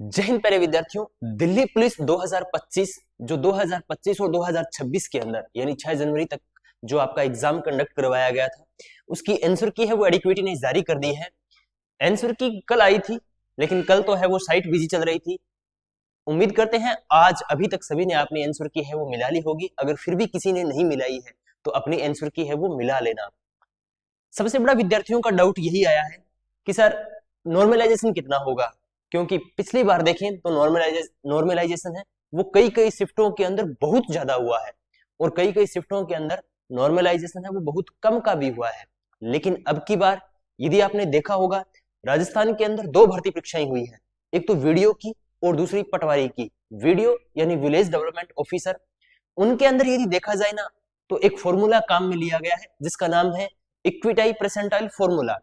जय हिंद प्यारे विद्यार्थियों। दिल्ली पुलिस 2025 जो 2025 और 2026 के अंदर यानी 6 जनवरी तक जो आपका एग्जाम कंडक्ट करवाया गया था, उसकी आंसर की है वो एडिक्विटी ने जारी कर दी है। आंसर की कल आई थी, लेकिन कल तो है वो साइट बिजी चल रही थी। उम्मीद करते हैं आज अभी तक सभी ने अपनी आंसर की है वो मिला ली होगी। अगर फिर भी किसी ने नहीं मिलाई है तो अपनी आंसर की है वो मिला लेना। सबसे बड़ा विद्यार्थियों का डाउट यही आया है कि सर नॉर्मलाइजेशन कितना होगा, क्योंकि पिछली बार देखें तो नॉर्मलाइजेशन है वो कई कई शिफ्टों के अंदर बहुत ज्यादा हुआ है और कई कई शिफ्टों के अंदर नॉर्मलाइजेशन है वो बहुत कम का भी हुआ है। लेकिन अब की बार यदि आपने देखा होगा, राजस्थान के अंदर दो भर्ती परीक्षाएं हुई है, एक तो वीडियो की और दूसरी पटवारी की। वीडियो यानी विलेज डेवलपमेंट ऑफिसर, उनके अंदर यदि देखा जाए ना तो एक फॉर्मूला काम में लिया गया है जिसका नाम है इक्विटाई परसेंटाइल फॉर्मूला।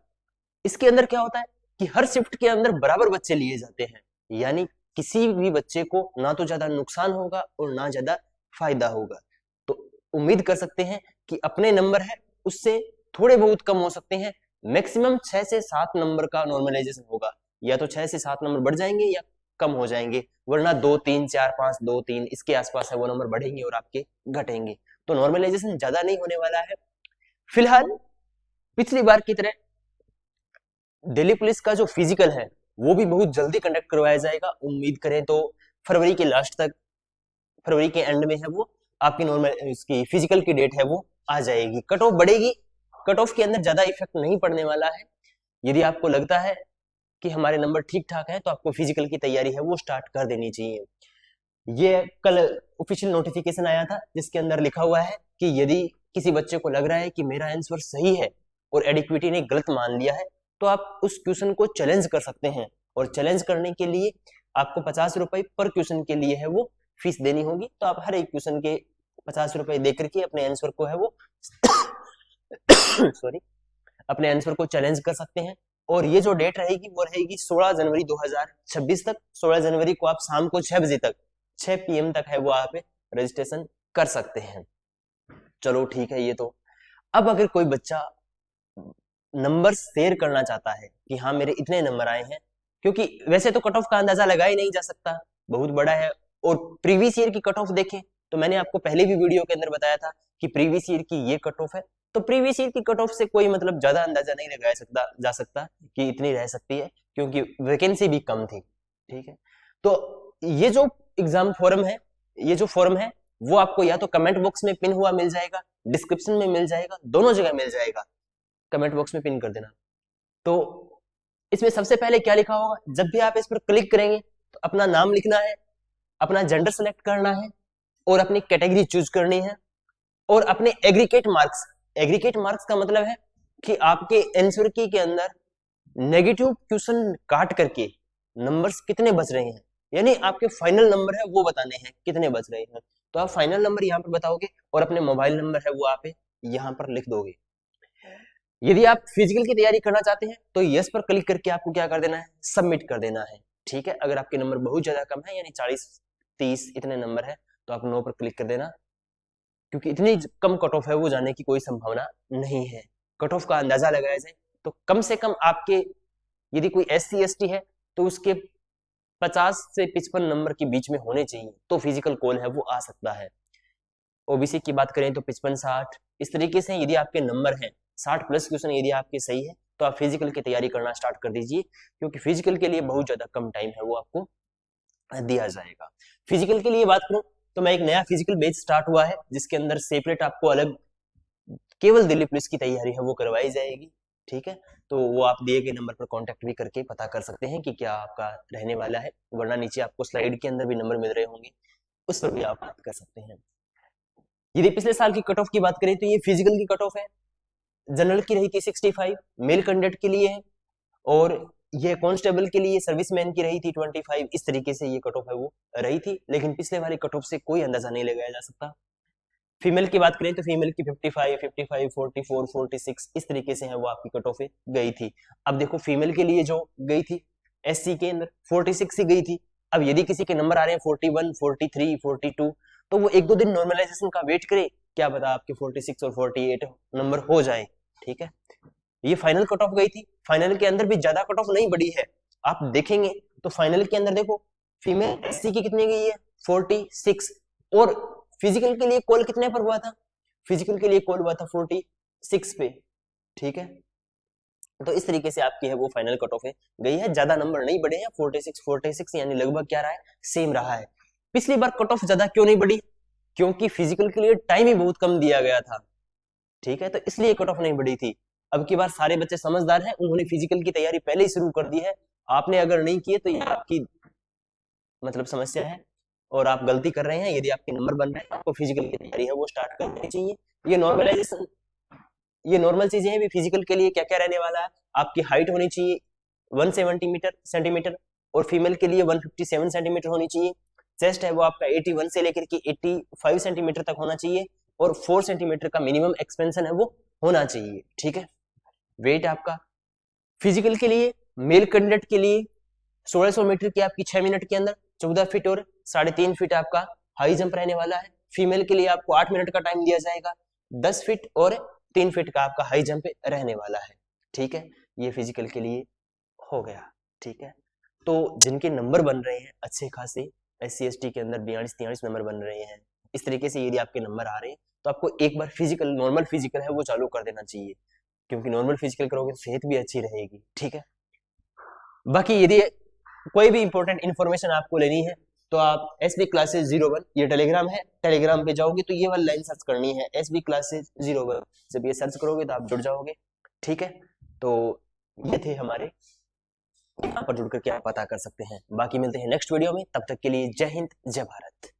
इसके अंदर क्या होता है कि हर शिफ्ट के अंदर बराबर बच्चे लिए जाते हैं, यानी किसी भी बच्चे को ना तो ज्यादा नुकसान होगा और ना ज्यादा फायदा होगा। तो उम्मीद कर सकते हैं कि अपने नंबर है उससे थोड़े बहुत कम हो सकते हैं। मैक्सिमम 6 से 7 नंबर का नॉर्मलाइजेशन होगा, या तो 6 से 7 नंबर बढ़ जाएंगे या कम हो जाएंगे, वरना 2 3 4 5 2 3 इसके आसपास है वो नंबर बढ़ेंगे और आपके घटेंगे। तो नॉर्मलाइजेशन ज्यादा नहीं होने वाला है। फिलहाल पिछली बार की तरह दिल्ली पुलिस का जो फिजिकल है वो भी बहुत जल्दी कंडक्ट करवाया जाएगा। उम्मीद करें तो फरवरी के लास्ट तक, फरवरी के एंड में है वो आपकी नॉर्मल इसकी फिजिकल की डेट है वो आ जाएगी। कट ऑफ बढ़ेगी, कट ऑफ के अंदर ज्यादा इफेक्ट नहीं पड़ने वाला है। यदि आपको लगता है कि हमारे नंबर ठीक ठाक है तो आपको फिजिकल की तैयारी है वो स्टार्ट कर देनी चाहिए। ये कल ऑफिशियल नोटिफिकेशन आया था जिसके अंदर लिखा हुआ है कि यदि किसी बच्चे को लग रहा है कि मेरा आंसर सही है और एडिक्विटी ने गलत मान लिया है तो आप उस क्वेश्चन को चैलेंज कर सकते हैं, और चैलेंज करने के लिए आपको 50 रुपए पर क्वेश्चन के लिए है वो फीस देनी होगी। तो आप हर एक क्वेश्चन के 50 रुपए दे करके अपने आंसर को है वो सॉरी अपने आंसर को चैलेंज कर सकते हैं। और ये जो डेट रहेगी वो रहेगी 16 जनवरी 2026 तक। 16 जनवरी को आप शाम को 6 बजे तक, 6 PM तक है वो आप रजिस्ट्रेशन कर सकते हैं। चलो ठीक है। ये तो अब अगर कोई बच्चा नंबर शेयर करना चाहता है कि हाँ मेरे इतने नंबर आए हैं, क्योंकि वैसे तो कट ऑफ का अंदाजा लगा ही नहीं जा सकता, बहुत बड़ा है। और प्रीवियस ईयर की कट ऑफ देखें तो मैंने आपको पहले भी वीडियो के अंदर बताया था कि प्रीवियस ईयर की ये कट ऑफ है। तो प्रीवियस ईयर की कट ऑफ से कोई मतलब ज्यादा अंदाजा नहीं लगाया जा सकता कि इतनी रह सकती है, क्योंकि वैकेंसी भी कम थी। ठीक है, तो ये जो एग्जाम फॉर्म है, ये जो फॉर्म है वो आपको या तो कमेंट बॉक्स में पिन हुआ मिल जाएगा, डिस्क्रिप्शन में मिल जाएगा, दोनों जगह मिल जाएगा। कमेंट बॉक्स में पिन कर देना। तो इसमें सबसे पहले क्या लिखा होगा, जब भी आप इस पर क्लिक करेंगे तो अपना नाम लिखना है, अपना जेंडर सेलेक्ट करना है और अपनी कैटेगरी चूज करनी है और अपने एग्रीगेट मार्क्स। एग्रीगेट मार्क्स का मतलब है कि आपके आंसर की के अंदर नेगेटिव क्वेश्चन काट करके नंबर्स कितने बच रहे हैं, यानी आपके फाइनल नंबर है वो बताने हैं कितने बच रहे हैं। तो आप फाइनल नंबर यहाँ पर बताओगे और अपने मोबाइल नंबर है वो आप यहाँ पर लिख दोगे। यदि आप फिजिकल की तैयारी करना चाहते हैं तो यस पर क्लिक करके आपको क्या कर देना है, सबमिट कर देना है। ठीक है, अगर आपके नंबर बहुत ज्यादा कम है यानी 40 30 इतने नंबर है तो आप नो पर क्लिक कर देना, क्योंकि इतनी कम कट ऑफ है वो जाने की कोई संभावना नहीं है। कट ऑफ का अंदाजा लगाया जाए तो कम से कम आपके यदि कोई SC ST है तो उसके 50 से 55 नंबर के बीच में होने चाहिए तो फिजिकल कॉल है वो आ सकता है। OBC की बात करें तो 55 60 इस तरीके से यदि आपके नंबर हैं 60 प्लस क्वेश्चन यदि आपके सही है तो आप फिजिकल की तैयारी करना स्टार्ट कर दीजिए, क्योंकि फिजिकल के लिए बहुत ज्यादा कम टाइम है वो आपको दिया जाएगा। फिजिकल के लिए बात करूं तो मैं एक नया फिजिकल बैच स्टार्ट हुआ है जिसके अंदर सेपरेट आपको अलग केवल दिल्ली पुलिस की तैयारी है वो करवाई जाएगी। ठीक है, तो वो आप दिए गए नंबर पर कांटेक्ट भी करके पता कर सकते हैं कि क्या आपका रहने वाला है, वरना नीचे आपको स्लाइड के अंदर भी नंबर मिल रहे होंगे, उस पर भी आप बात कर सकते हैं। यदि पिछले साल की कट ऑफ की बात करें तो ये फिजिकल की कट ऑफ है। जनरल की रही थी 65 मेल कैंडिडेट के लिए है, और ये कांस्टेबल के लिए सर्विसमैन की रही थी 25। इस तरीके से ये कट ऑफ है वो रही थी, लेकिन पिछले वाली कट ऑफ से कोई अंदाजा नहीं लगाया जा सकता। फीमेल की बात करें तो फीमेल की 55 55 44 46 इस तरीके से है वो आपकी कट ऑफ गई थी। अब देखो फीमेल के लिए जो गई थी SC के अंदर 46 ही गई थी। अब यदि किसी के नंबर आ रहे हैं 41 43 42 तो वो 1-2 दिन नॉर्मलाइजेशन का वेट करे, क्या पता आपके 46 और 48 नंबर हो जाए। ठीक है, ये फाइनल कट ऑफ गई थी। फाइनल के अंदर भी ज्यादा कट ऑफ नहीं बढ़ी है, आप देखेंगे तो फाइनल के अंदर देखो फीमेल एससी की कितनी गई है 46, और फिजिकल के लिए कॉल कितने पर हुआ था, फिजिकल के लिए कॉल हुआ था 46 पे, ठीक है। तो इस तरीके से आपकी है वो फाइनल कट ऑफ है गई है, ज्यादा नंबर नहीं बढ़े हैं, 46 यानी लगभग क्या रहा है, सेम रहा है। पिछली बार कट ऑफ ज्यादा क्यों नहीं बढ़ी, क्योंकि फिजिकल के लिए टाइम ही बहुत कम दिया गया था, ठीक है, तो इसलिए कट ऑफ नहीं बढ़ी थी। अब की बार सारे बच्चे समझदार हैं, उन्होंने फिजिकल की तैयारी पहले ही शुरू कर दी है, आपने अगर नहीं की है तो ये आपकी मतलब समस्या है और आप गलती कर रहे हैं। यदि आपके नंबर बन रहे हैं आपको फिजिकल की तैयारी है वो स्टार्ट करनी चाहिए। ये नॉर्मलाइजेशन, ये नॉर्मल चीजें हैं भी। फिजिकल के लिए क्या क्या रहने वाला है, आपकी हाइट होनी चाहिए 170 सेंटीमीटर और फीमेल के लिए 157 सेंटीमीटर होनी चाहिए। चेस्ट है वो आपका 81 से लेकर के 85 सेंटीमीटर तक होना चाहिए और 4 सेंटीमीटर का मिनिमम एक्सपेंशन है वो होना चाहिए, ठीक है। वेट आपका फिजिकल के लिए मेल कैंडिडेट के लिए 1600 मीटर की आपकी 6 मिनट के अंदर 14 फीट और 3.5 फीट आपका हाई जंप रहने वाला है। फीमेल के लिए आपको 8 मिनट का टाइम दिया जाएगा, 10 फीट और 3 फीट का आपका हाई जंप रहने वाला है, ठीक है। ये फिजिकल के लिए हो गया, ठीक है। तो जिनके नंबर बन रहे हैं अच्छे खासे SC ST के अंदर 42-43 नंबर बन रहे हैं, इस तरीके से यदि आपके नंबर आ रहे हैं तो आपको एक बार फिजिकल, नॉर्मल फिजिकल है वो चालू कर देना चाहिए, क्योंकि नॉर्मल फिजिकल करोगे तो सेहत भी अच्छी रहेगी, ठीक है। बाकी यदि कोई भी इंपॉर्टेंट इन्फॉर्मेशन आपको लेनी है तो आप SB क्लासेस 01 ये टेलीग्राम है, टेलीग्राम पे जाओगे तो ये वाली लाइन सर्च करनी है SB क्लासेस 01, जब ये सर्च करोगे तो आप जुड़ जाओगे, ठीक है। तो ये थे हमारे, यहाँ पर जुड़ करके आप पता कर सकते हैं। बाकी मिलते हैं नेक्स्ट वीडियो में, तब तक के लिए जय हिंद जय भारत।